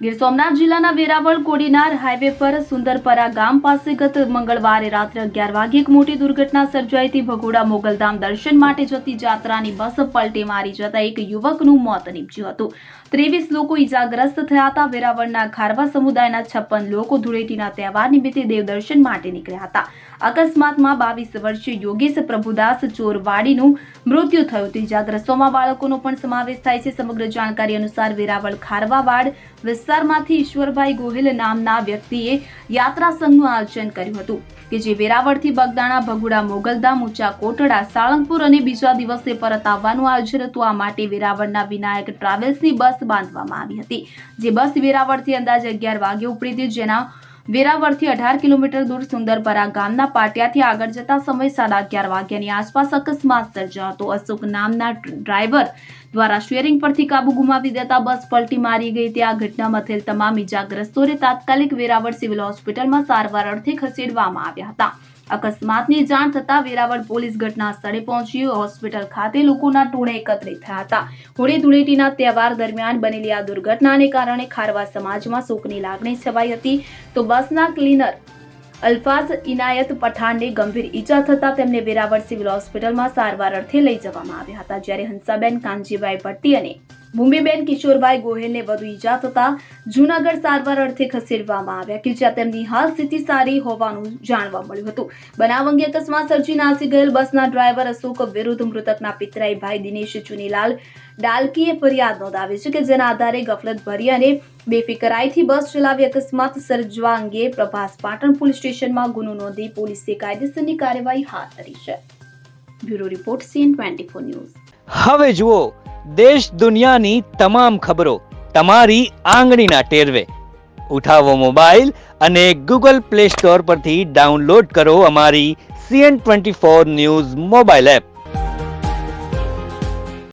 ગીર સોમનાથ જિલ્લાના વેરાવળ કોડીનાર હાઈવે પર સુંદરપરા ગામ પાસે ગત મંગળવારે રાત્રે 11 વાગે એક મોટી દુર્ઘટના સર્જાઈ હતી। ભગોડા મોગલધામ દર્શન માટે જતી જાત્રાની બસ પલટી મારી જતા એક યુવકનું મોત નીપજ્યું હતું। 23 લોકો ઈજાગ્રસ્ત થયા હતા। વેરાવળના ખારવા સમુદાયના 56 લોકો ધૂળેટીના તહેવાર નિમિત્તે દેવદર્શન માટે નીકળ્યા હતા। અકસ્માતમાં 22 વર્ષીય યોગેશ પ્રભુદાસ ચોરવાડીનું મૃત્યુ થયું હતું। ઈજાગ્રસ્તોમાં બાળકોનો પણ સમાવેશ થાય છે। સમગ્ર જાણકારી અનુસાર વેરાવળ ખારવાવાડ વિસ્તારમાંથી ઈશ્વરભાઈ ગોહિલ નામના વ્યક્તિએ યાત્રા સંઘનું આયોજન કર્યું હતું કે જે વેરાવળથી બગદાણા, ભગોડા, મોગલધામ, ઊંચા કોટડા, સાળંગપુર અને બીજા દિવસે પરત આવવાનું આયોજન હતું। આ માટે વેરાવળના વિનાયક ટ્રાવેલ્સની બસ બાંધવામાં આવી હતી, જે બસ વેરાવળથી અંદાજે 11 વાગે ઉપડી હતી, જેના વેરાવળથી 18 કિલોમીટર દૂર સુંદરપરા ગામના પાટિયાથી આગળ જતા સમય 11:30 વાગ્યાની આસપાસ અકસ્માત સર્જાયો હતો। અશોક નામના ડ્રાઈવર દ્વારા સ્ટીયરિંગ પરથી કાબુ ગુમાવી દેતા બસ પલટી મારી ગઈ હતી। આ ઘટનામાં થયેલ તમામ ઈજાગ્રસ્તોને તાત્કાલિક વેરાવળ સિવિલ હોસ્પિટલમાં સારવાર અર્થે ખસેડવામાં આવ્યા હતા। અકસ્માતની જાણ થતાં વેરાવળ પોલીસ ઘટના સ્થળે પહોંચી હોસ્પિટલ ખાતે લોકોના ટોળે એકત્રિત થયા હતા। હોળી ધૂળેટીના તહેવાર દરમિયાન બનેલી આ દુર્ઘટનાને કારણે ખારવા સમાજમાં શોકની લાગણી છવાઈ હતી। તો બસના ક્લીનર અલ્ફાઝ ઇનાયત પઠાણને ગંભીર ઈજા થતા તેમને વેરાવળ સિવિલ હોસ્પિટલમાં સારવાર અર્થે લઈ જવામાં આવ્યા હતા, જ્યારે હંસાબેન કાનજીભાઈ ભટ્ટી અને ભૂમિબેન કિશોરભાઈ ગોહિલને વધુ ઈજા થતા જૂનાગઢ સારવાર અર્થે ખસેડવામાં આવ્યા કે જ્યાં તેમની હાલ સ્થિતિ સારી હોવાનું જાણવા મળ્યું હતું। બનાવ અંગે અકસ્માત સર્જી નાસી ગયેલ બસના ડ્રાઈવર અશોક વિરુદ્ધ મૃતકના પિતરાઈ ભાઈ દિનેશ ચુનીલાલ ડાલકીએ ફરિયાદ નોંધાવી છે કે જેના આધારે ગફલત ભરી અને બેફિકરાઈથી બસ ચલાવી અકસ્માત સર્જવા અંગે પ્રભાસ પાટણ પોલીસ સ્ટેશનમાં ગુનો નોંધી પોલીસે કાયદેસરની કાર્યવાહી હાથ ધરી છે। Bureau report CN24 news. હવે જુઓ દેશ દુનિયાની તમામ ખબરો તમારી આંગળીના ટેરવે। ઉઠાવો મોબાઈલ અને ગૂગલ પ્લે સ્ટોર પરથી ડાઉનલોડ કરો અમારી CN24 ન્યૂઝ મોબાઈલ એપ।